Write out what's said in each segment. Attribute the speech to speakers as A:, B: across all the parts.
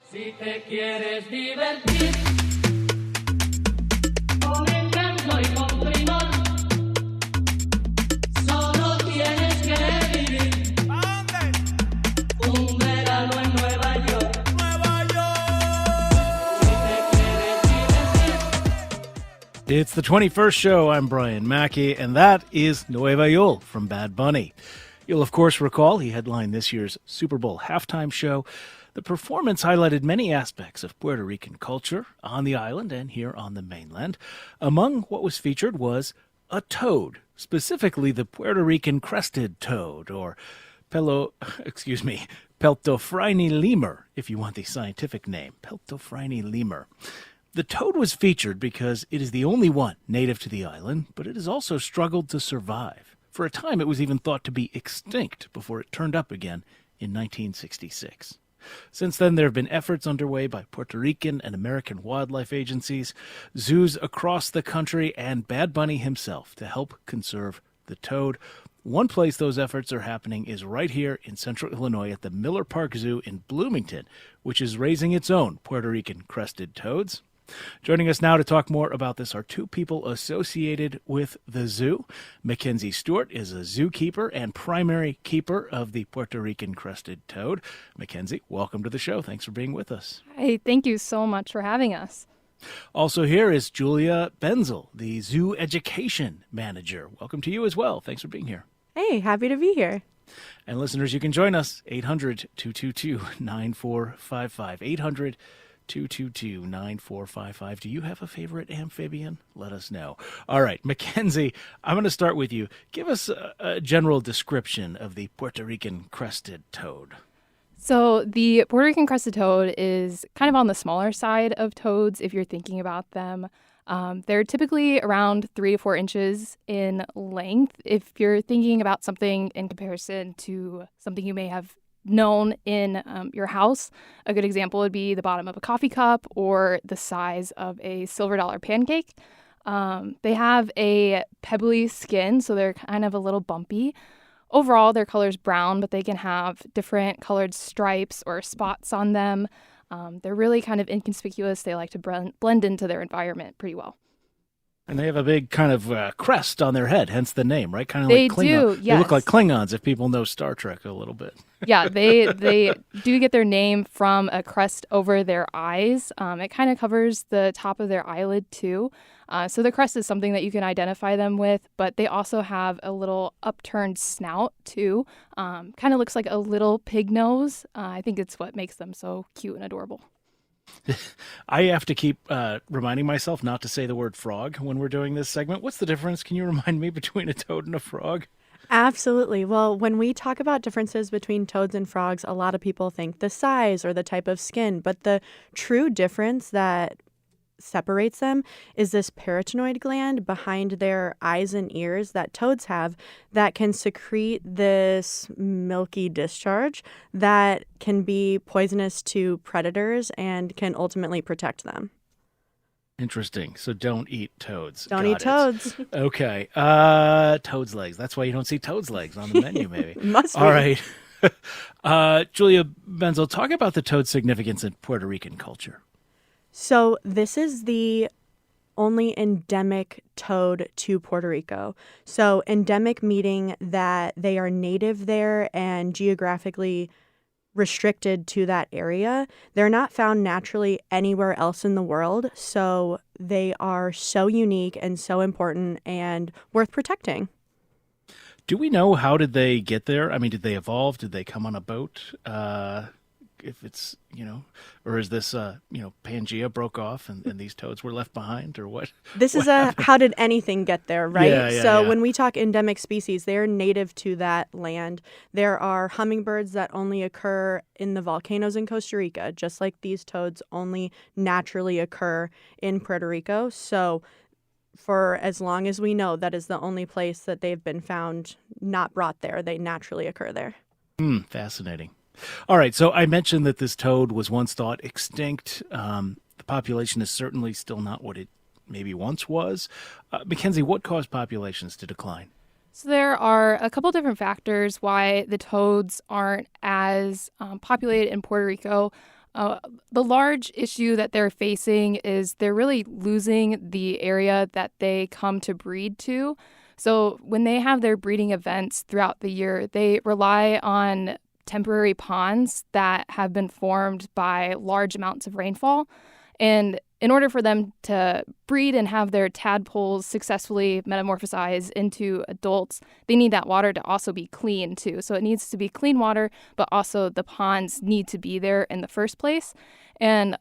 A: Si te quieres divertir con encanto y con primor, solo tienes que vivir. ¿A dónde? Un verano en Nueva York. ¡Nueva York! Si te quieres divertir.
B: It's the 21st show. I'm Brian Mackey, and that is Nueva York from Bad Bunny. You'll, of course, recall he headlined this year's Super Bowl halftime show. The performance highlighted many aspects of Puerto Rican culture on the island and here on the mainland. Among what was featured was a toad, specifically the Puerto Rican Crested Toad, or Peltophrine lemur, if you want the scientific name, Peltophrine lemur. The toad was featured because it is the only one native to the island, but it has also struggled to survive. For a time, it was even thought to be extinct before it turned up again in 1966. Since then, there have been efforts underway by Puerto Rican and American wildlife agencies, zoos across the country, and Bad Bunny himself to help conserve the toad. One place those efforts are happening is right here in central Illinois at the Miller Park Zoo in Bloomington, which is raising its own Puerto Rican crested toads. Joining us now to talk more about this are two people associated with the zoo. Mackenzie Stewart is a zookeeper and primary keeper of the Puerto Rican Crested Toad. Mackenzie, welcome to the show. Thanks for being with us.
C: Hi, thank you so much for having us.
B: Also here is Julia Benzel, the zoo education manager. Welcome to you as well. Thanks for being here.
D: Hey, happy to be here.
B: And listeners, you can join us, 800-222-9455, 800-222-9455. Do you have a favorite amphibian? Let us know. All right, Mackenzie, I'm going to start with you. Give us a general description of the Puerto Rican crested toad.
C: So the Puerto Rican Crested Toad is kind of on the smaller side of toads if you're thinking about them. They're typically around 3 to 4 inches in length. If you're thinking about something in comparison to something you may have known in your house, a good example would be the bottom of a coffee cup or the size of a silver dollar pancake. They have a pebbly skin, so they're kind of a little bumpy. Overall, their color is brown, but they can have different colored stripes or spots on them. They're really kind of inconspicuous. They like to blend into their environment pretty well.
B: And they have a big kind of crest on their head, hence the name, right? Kind of
C: They
B: like Klingon.
C: do, yes.
B: They look like Klingons if people know Star Trek a little bit.
C: Yeah, they do get their name from a crest over their eyes. It kind of covers the top of their eyelid too. So the crest is something that you can identify them with, but they also have a little upturned snout too. Kind of looks like a little pig nose. I think it's what makes them so cute and adorable.
B: I have to keep reminding myself not to say the word frog when we're doing this segment. What's the difference? Can you remind me between a toad and a frog?
D: Absolutely. Well, when we talk about differences between toads and frogs, a lot of people think the size or the type of skin, but the true difference that separates them is this peritenoid gland behind their eyes and ears that toads have that can secrete this milky discharge that can be poisonous to predators and can ultimately protect them.
B: Interesting. So don't eat toads.
D: Don't
B: Got
D: eat
B: it.
D: toads.
B: Okay. Toad's legs. That's why you don't see toad's legs on the menu, maybe.
D: Must be.
B: All right. Julia Benzel, talk about the toad's significance in Puerto Rican culture.
D: So this is the only endemic toad to Puerto Rico. So endemic meaning that they are native there and geographically restricted to that area. They're not found naturally anywhere else in the world. So they are so unique and so important and worth protecting.
B: Do we know how did they get there? I mean, did they evolve? Did they come on a boat? If it's, or is this, Pangea broke off and these toads were left behind or what?
D: This is how did anything get there, right?
B: Yeah.
D: When we talk endemic species, they're native to that land. There are hummingbirds that only occur in the volcanoes in Costa Rica, just like these toads only naturally occur in Puerto Rico. So for as long as we know, that is the only place that they've been found not brought there. They naturally occur there.
B: Fascinating. All right, so I mentioned that this toad was once thought extinct. The population is certainly still not what it maybe once was. Mackenzie, what caused populations to decline?
C: So there are a couple different factors why the toads aren't as populated in Puerto Rico. The large issue that they're facing is they're really losing the area that they come to breed to. So when they have their breeding events throughout the year, they rely on temporary ponds that have been formed by large amounts of rainfall. And in order for them to breed and have their tadpoles successfully metamorphosize into adults, they need that water to also be clean too. So it needs to be clean water, but also the ponds need to be there in the first place. And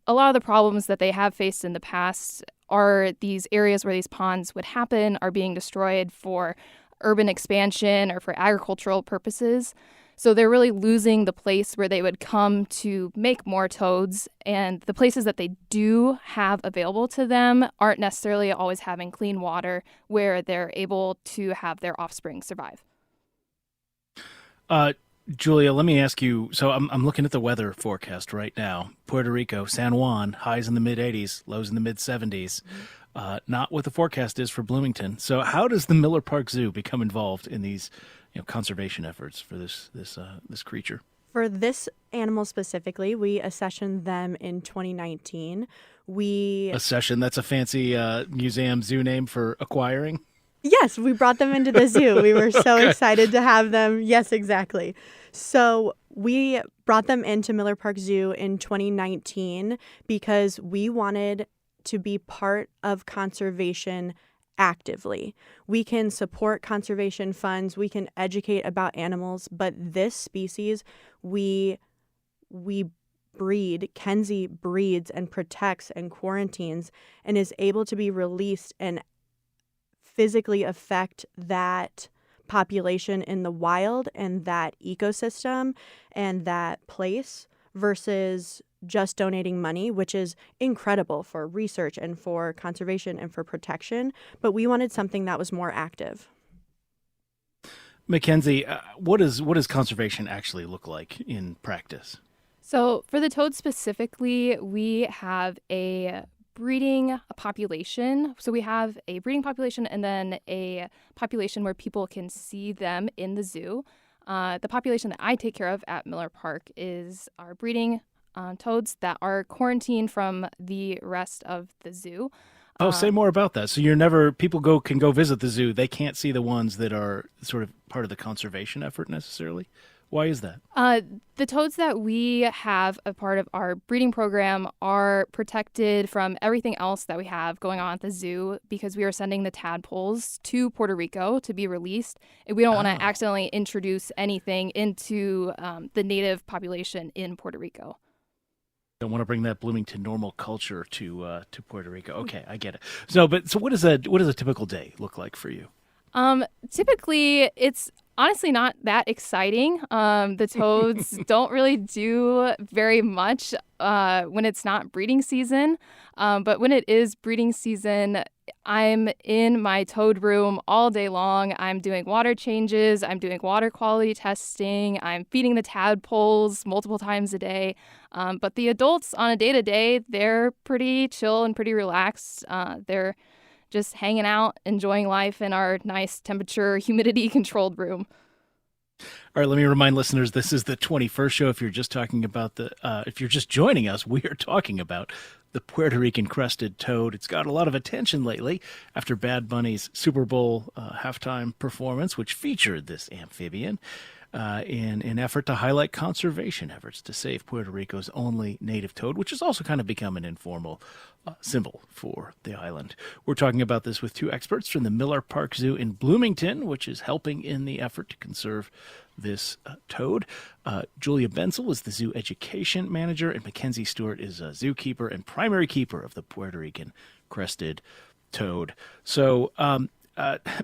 C: a lot of the problems that they have faced in the past are these areas where these ponds would happen are being destroyed for urban expansion or for agricultural purposes. So they're really losing the place where they would come to make more toads, and the places that they do have available to them aren't necessarily always having clean water where they're able to have their offspring survive.
B: Julia, let me ask you, so I'm looking at the weather forecast right now. Puerto Rico, San Juan, highs in the mid-80s, lows in the mid-70s. Not what the forecast is for Bloomington. So how does the Miller Park Zoo become involved in these conservation efforts for this creature?
D: For this animal specifically, we accessioned them in 2019.
B: Accession, that's a fancy museum zoo name for acquiring?
D: Yes, we brought them into the zoo. We were so excited to have them. Yes, exactly. So we brought them into Miller Park Zoo in 2019 because we wanted to be part of conservation actively. We can support conservation funds, we can educate about animals, but this species we breed, Kenzie breeds and protects and quarantines and is able to be released and physically affect that population in the wild and that ecosystem and that place versus just donating money, which is incredible for research and for conservation and for protection. But we wanted something that was more active.
B: Mackenzie, what does conservation actually look like in practice?
C: So for the toads specifically, we have a breeding population. So we have a breeding population and then a population where people can see them in the zoo. The population that I take care of at Miller Park is our breeding toads that are quarantined from the rest of the zoo.
B: Say more about that. So people can go visit the zoo. They can't see the ones that are sort of part of the conservation effort necessarily. Why is that?
C: The toads that we have a part of our breeding program are protected from everything else that we have going on at the zoo because we are sending the tadpoles to Puerto Rico to be released. And we don't want to accidentally introduce anything into the native population in Puerto Rico.
B: Don't want to bring that Bloomington normal culture to Puerto Rico. Okay, I get it. So what does a typical day look like for you?
C: Typically, it's honestly not that exciting. The toads don't really do very much when it's not breeding season. But when it is breeding season, I'm in my toad room all day long. I'm doing water changes. I'm doing water quality testing. I'm feeding the tadpoles multiple times a day. But the adults on a day-to-day, they're pretty chill and pretty relaxed. They're just hanging out, enjoying life in our nice temperature, humidity-controlled room.
B: All right, let me remind listeners, this is the 21st show. If you're just if you're just joining us, we are talking about the Puerto Rican Crested Toad. It's got a lot of attention lately after Bad Bunny's Super Bowl halftime performance, which featured this amphibian in an effort to highlight conservation efforts to save Puerto Rico's only native toad, which has also kind of become an informal symbol for the island. We're talking about this with two experts from the Miller Park Zoo in Bloomington, which is helping in the effort to conserve this toad. Julia Benzel is the zoo education manager, and Mackenzie Stewart is a zookeeper and primary keeper of the Puerto Rican Crested Toad. So,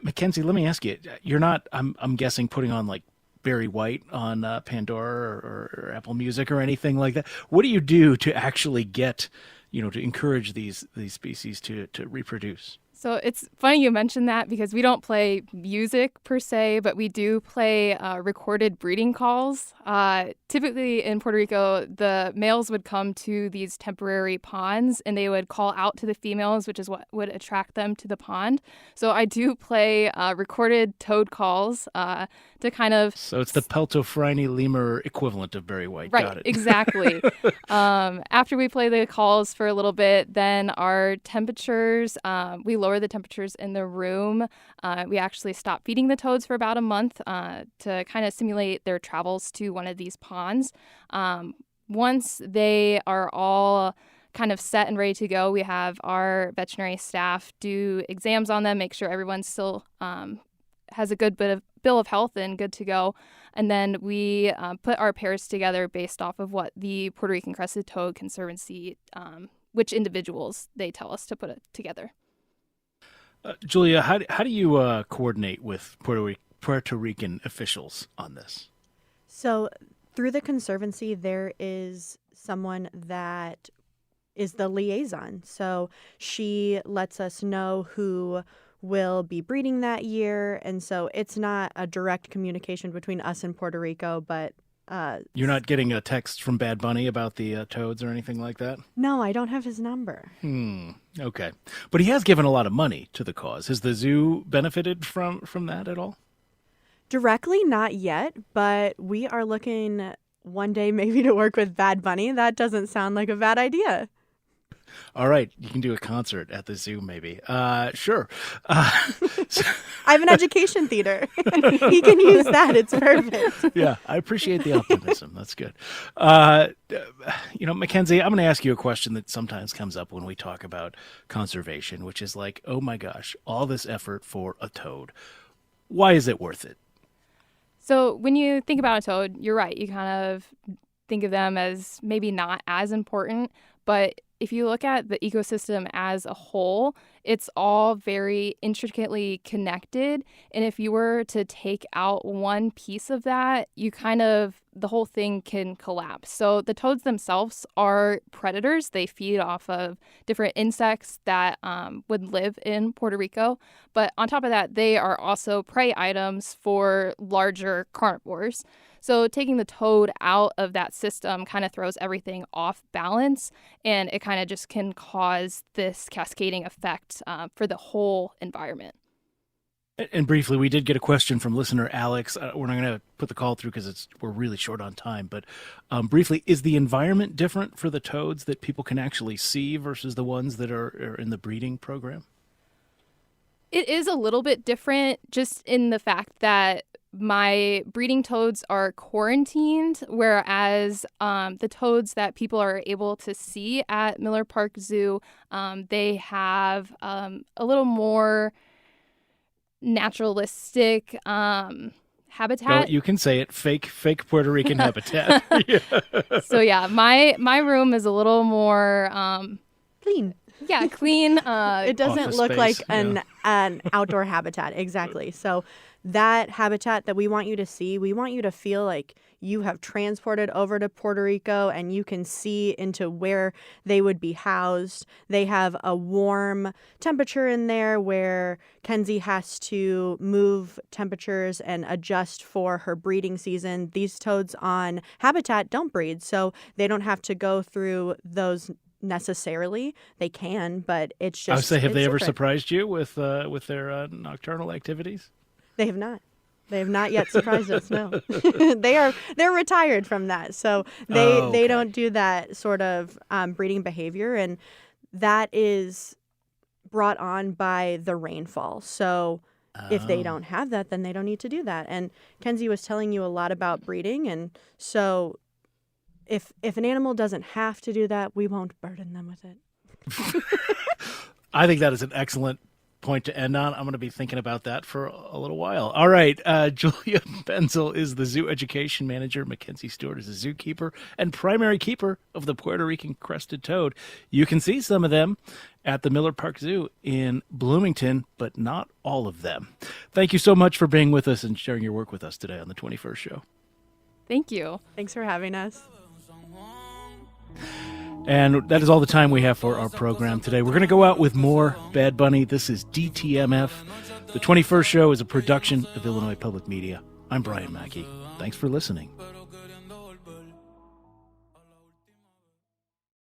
B: Mackenzie, let me ask you, you're not, I'm guessing, putting on like Barry White on Pandora or Apple Music or anything like that. What do you do to actually get, to encourage these species to reproduce?
C: So it's funny you mentioned that because we don't play music per se, but we do play recorded breeding calls. Typically in Puerto Rico, the males would come to these temporary ponds and they would call out to the females, which is what would attract them to the pond. So I do play recorded toad calls to kind of...
B: So it's the Peltofrini lemur equivalent of Barry White.
C: Right,
B: Got it.
C: exactly. After we play the calls for a little bit, then our temperatures, we lower the temperatures in the room. We actually stop feeding the toads for about a month to kind of simulate their travels to one of these ponds. Once they are all kind of set and ready to go, we have our veterinary staff do exams on them, make sure everyone still has a good bill of health and good to go. And then we put our pairs together based off of what the Puerto Rican Crested Toad Conservancy, which individuals they tell us to put it together.
B: Julia, how do you coordinate with Puerto Rican officials on this?
D: So through the Conservancy, there is someone that is the liaison. So she lets us know who will be breeding that year. And so it's not a direct communication between us and Puerto Rico, but...
B: You're not getting a text from Bad Bunny about the toads or anything like that?
D: No, I don't have his number.
B: Okay. But he has given a lot of money to the cause. Has the zoo benefited from that at all?
D: Directly, not yet, but we are looking one day maybe to work with Bad Bunny. That doesn't sound like a bad idea.
B: All right. You can do a concert at the zoo, maybe. Sure.
D: I have an education theater. He can use that. It's perfect.
B: Yeah, I appreciate the optimism. That's good. Mackenzie, I'm going to ask you a question that sometimes comes up when we talk about conservation, which is like, oh my gosh, all this effort for a toad. Why is it worth it?
C: So when you think about a toad, you're right. You kind of think of them as maybe not as important, but if you look at the ecosystem as a whole, it's all very intricately connected. And if you were to take out one piece of that, the whole thing can collapse. So the toads themselves are predators. They feed off of different insects that would live in Puerto Rico. But on top of that, they are also prey items for larger carnivores. So taking the toad out of that system kind of throws everything off balance, and it kind of just can cause this cascading effect for the whole environment.
B: And briefly, we did get a question from listener Alex. We're not going to put the call through because we're really short on time. But briefly, is the environment different for the toads that people can actually see versus the ones that are in the breeding program?
C: It is a little bit different just in the fact that my breeding toads are quarantined, whereas the toads that people are able to see at Miller Park Zoo, they have a little more naturalistic habitat.
B: No, you can say it. Fake Puerto Rican habitat. Yeah.
C: So yeah, my room is a little more
D: Clean.
C: Yeah, clean.
D: It doesn't
B: Office
D: look
B: space,
D: like an outdoor habitat. Exactly. So that habitat that we want you to see, we want you to feel like you have transported over to Puerto Rico and you can see into where they would be housed. They have a warm temperature in there where Kenzie has to move temperatures and adjust for her breeding season. These toads on habitat don't breed, so they don't have to go through those necessarily. They can, but it's just...
B: I would say, have they ever
D: different.
B: surprised you with their nocturnal activities?
D: They have not. They have not yet surprised us. No, they're retired from that, so they don't do that sort of breeding behavior, and that is brought on by the rainfall. So if they don't have that, then they don't need to do that. And Kenzie was telling you a lot about breeding, and so if an animal doesn't have to do that, we won't burden them with it.
B: I think that is an excellent point to end on. I'm going to be thinking about that for a little while. All right. Julia Benzel is the zoo education manager. Mackenzie Stewart is the zookeeper and primary keeper of the Puerto Rican Crested Toad. You can see some of them at the Miller Park Zoo in Bloomington, but not all of them. Thank you so much for being with us and sharing your work with us today on the 21st Show.
C: Thank you.
D: Thanks for having us.
B: And that is all the time we have for our program today. We're going to go out with more Bad Bunny. This is DTMF. The 21st show is a production of Illinois Public Media. I'm Brian Mackey. Thanks for listening.